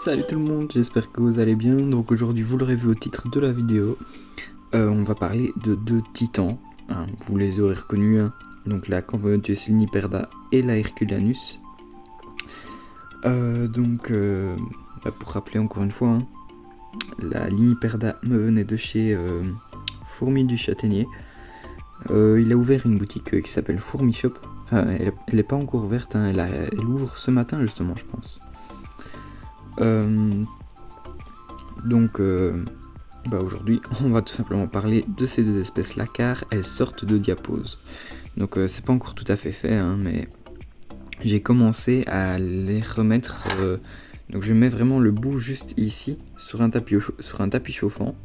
Salut tout le monde, j'espère que vous allez bien. Donc aujourd'hui, vous l'aurez vu au titre de la vidéo, on va parler de deux titans, hein, vous les aurez reconnus, hein. Donc la Campanotus liniperda et la Herculanus. Pour rappeler encore une fois, hein, la liniperda me venait de chez Fourmi du Châtaignier. Il a ouvert une boutique qui s'appelle Fourmi Shop. Enfin, elle n'est pas encore ouverte, hein, elle ouvre ce matin justement, je pense. Aujourd'hui, on va tout simplement parler de ces deux espèces-là, car elles sortent de diapause. Donc c'est pas encore tout à fait fait, hein, mais j'ai commencé à les remettre. Donc je mets vraiment le bout juste ici, sur un tapis chauffant,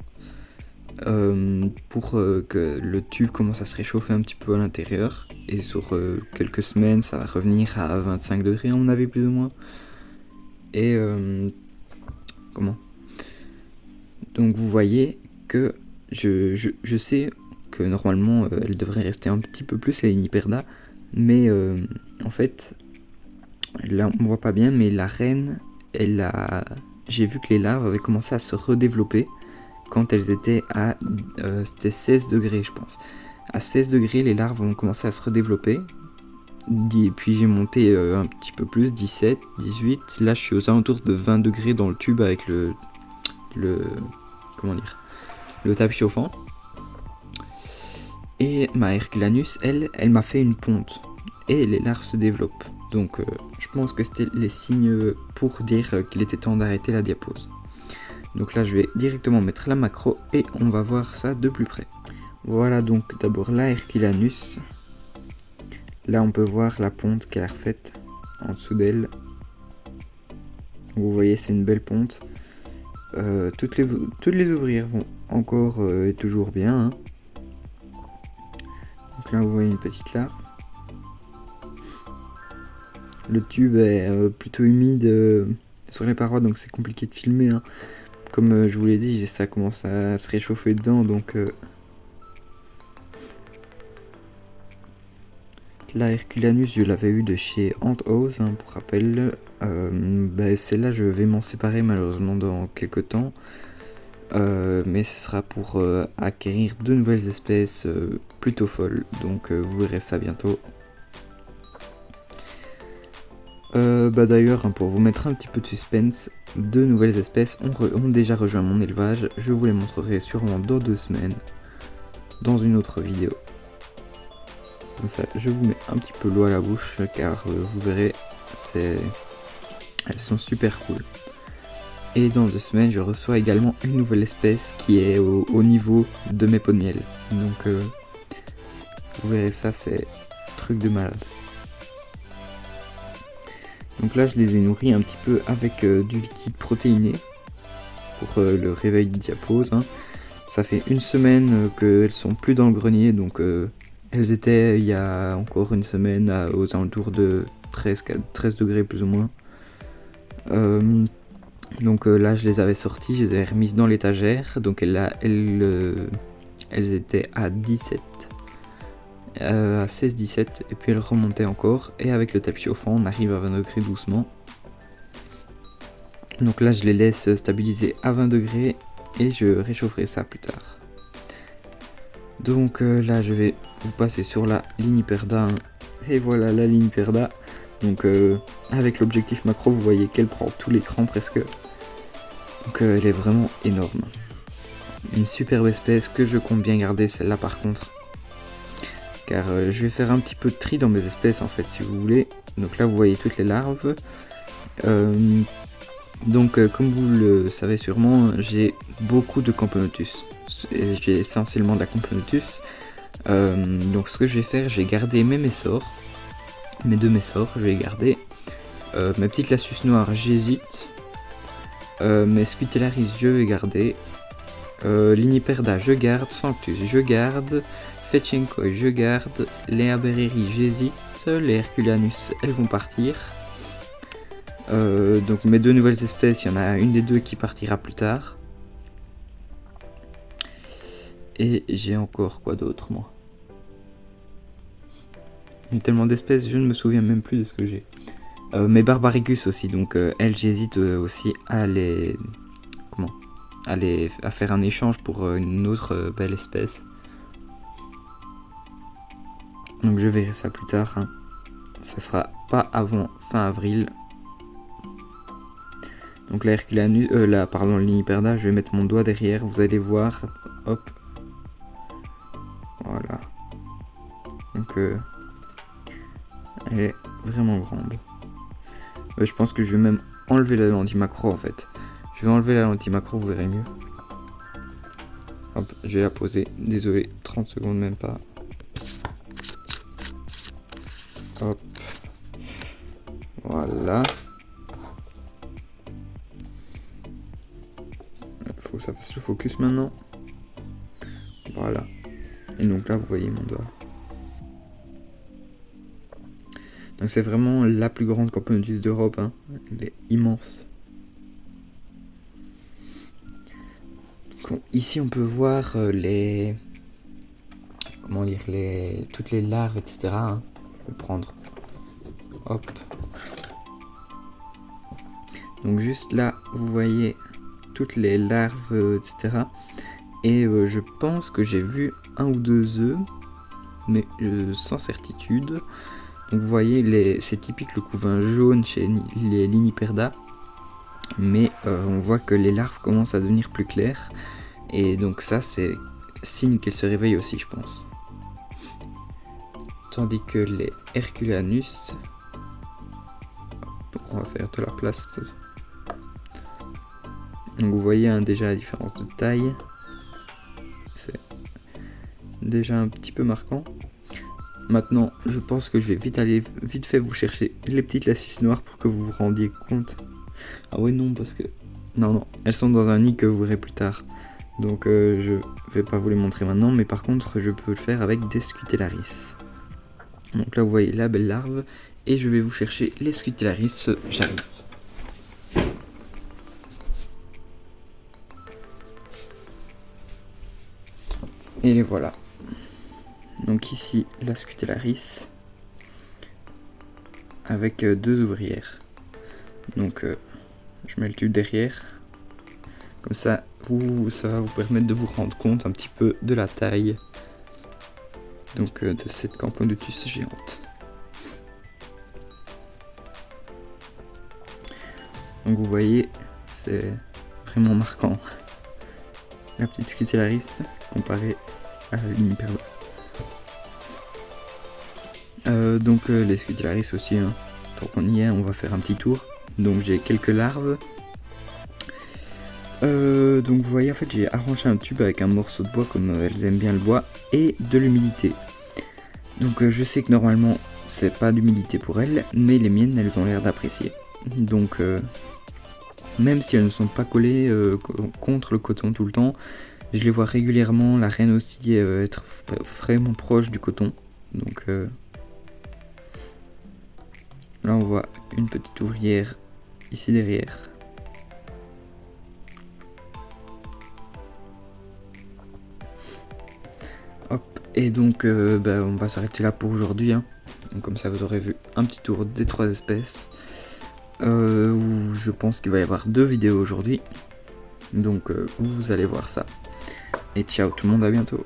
pour que le tube commence à se réchauffer un petit peu à l'intérieur. Et sur quelques semaines, ça va revenir à 25 degrés à mon avis, plus ou moins. Et donc vous voyez que je sais que normalement elle devrait rester un petit peu plus, la liniperda, mais en fait là on voit pas bien, mais la reine, j'ai vu que les larves avaient commencé à se redévelopper quand elles étaient à c'était 16 degrés, je pense. À 16 degrés, les larves ont commencé à se redévelopper. Et puis j'ai monté un petit peu plus, 17, 18. Là je suis aux alentours de 20 degrés dans le tube avec le tapis chauffant. Et ma Herculanus, elle m'a fait une ponte. Et les larves se développent. Donc je pense que c'était les signes pour dire qu'il était temps d'arrêter la diapause. Donc là je vais directement mettre la macro et on va voir ça de plus près. Voilà donc d'abord la Herculanus. Là on peut voir la ponte qu'elle a refaite en dessous d'elle. Vous voyez, c'est une belle ponte. Toutes les ouvrières vont encore et toujours bien, hein. Donc là vous voyez une petite larve. Le tube est plutôt humide sur les parois, donc c'est compliqué de filmer, hein. Comme je vous l'ai dit, ça commence à se réchauffer dedans, donc la Herculanus, je l'avais eu de chez Ant House, hein, pour rappel. Celle-là, je vais m'en séparer malheureusement dans quelques temps. Mais ce sera pour acquérir de nouvelles espèces plutôt folles. Donc vous verrez ça bientôt. D'ailleurs, hein, pour vous mettre un petit peu de suspense, de nouvelles espèces ont déjà rejoint mon élevage. Je vous les montrerai sûrement dans 2 semaines, dans une autre vidéo. Comme ça, je vous mets un petit peu l'eau à la bouche, car vous verrez, elles sont super cool. Et dans 2 semaines, je reçois également une nouvelle espèce qui est au niveau de mes pots de miel. Donc vous verrez ça, c'est truc de malade. Donc là, je les ai nourris un petit peu avec du liquide protéiné pour le réveil de diapause, hein. Ça fait 1 semaine qu'elles sont plus dans le grenier, donc elles étaient il y a encore 1 semaine aux alentours de 13 degrés plus ou moins. Là je les avais sorties, je les avais remises dans l'étagère, donc elles étaient à 17, à 16-17, et puis elles remontaient encore, et avec le tapis chauffant on arrive à 20 degrés doucement. Donc là je les laisse stabiliser à 20 degrés et je réchaufferai ça plus tard. Donc là je vais vous passer sur la liniperda, hein. Et voilà la liniperda. Donc avec l'objectif macro, vous voyez qu'elle prend tout l'écran presque. Donc elle est vraiment énorme. Une superbe espèce que je compte bien garder, celle-là par contre. Car je vais faire un petit peu de tri dans mes espèces en fait, si vous voulez. Donc là vous voyez toutes les larves. Comme vous le savez sûrement, j'ai beaucoup de Campanotus. J'ai essentiellement de la Campanotus. Donc ce que je vais faire, j'ai gardé mes messors. Mes 2 messors, je vais les garder. Ma petite Lassus noire, j'hésite. Mes Scutellaris, je vais garder. Liniperda, je garde. Sanctus, je garde. Fetchenkoi, je garde. Les Abereri, j'hésite. Les Herculanus, elles vont partir. Donc mes 2 nouvelles espèces, il y en a une des 2 qui partira plus tard. Et j'ai encore quoi d'autre, moi? Il y a tellement d'espèces, je ne me souviens même plus de ce que j'ai. Mais Barbaricus aussi, donc elle, j'hésite aussi à les... à faire un échange pour une autre belle espèce. Donc je verrai ça plus tard, hein. Ça sera pas avant fin avril. Donc la Herculanus, l'Hiniperda, je vais mettre mon doigt derrière, vous allez voir. Hop. Voilà. Donc elle est vraiment grande. Je pense que je vais même enlever la lentille macro en fait. Je vais enlever la lentille macro, vous verrez mieux. Hop, je vais la poser. Désolé, 30 secondes même pas. Hop. Voilà. Il faut que ça fasse le focus maintenant. Voilà. Et donc là, vous voyez mon doigt. Donc c'est vraiment la plus grande Camponotus d'Europe, hein. Elle est immense. Donc, ici on peut voir les... Comment dire, toutes les larves, etc. hein. Je vais prendre. Hop. Donc juste là, vous voyez toutes les larves, etc. Et je pense que j'ai vu un ou deux œufs, mais sans certitude. Donc vous voyez, c'est typique le couvain jaune chez les Liniperda, mais on voit que les larves commencent à devenir plus claires, et donc ça c'est signe qu'elles se réveillent aussi, je pense. Tandis que les Herculanus, on va faire de la place. Donc vous voyez hein, déjà la différence de taille, c'est déjà un petit peu marquant. Maintenant, je pense que je vais vite fait vous chercher les petites lassus noires pour que vous vous rendiez compte. Ah ouais non, parce que... Non, elles sont dans un nid que vous verrez plus tard. Donc je vais pas vous les montrer maintenant, mais par contre je peux le faire avec des Scutellaris. Donc là vous voyez la belle larve, et je vais vous chercher les Scutellaris, j'arrive. Et les voilà. Donc ici la Scutellaris avec deux ouvrières. Donc je mets le tube derrière. Comme ça, ça va vous permettre de vous rendre compte un petit peu de la taille donc de cette Camponotus géante. Donc vous voyez, c'est vraiment marquant la petite Scutellaris comparée à la Liniperda. Donc les Scutellaris aussi, hein. Tant qu'on y est, on va faire un petit tour. Donc j'ai quelques larves. Donc vous voyez, en fait j'ai arraché un tube avec un morceau de bois comme elles aiment bien le bois, et de l'humidité. Donc je sais que normalement c'est pas d'humidité pour elles, mais les miennes elles ont l'air d'apprécier. Donc même si elles ne sont pas collées contre le coton tout le temps, je les vois régulièrement, la reine aussi être vraiment proche du coton. Donc là on voit une petite ouvrière ici derrière. Hop, et donc on va s'arrêter là pour aujourd'hui, hein. Donc comme ça vous aurez vu un petit tour des trois espèces. Où je pense qu'il va y avoir 2 vidéos aujourd'hui. Donc vous allez voir ça. Et ciao tout le monde, à bientôt.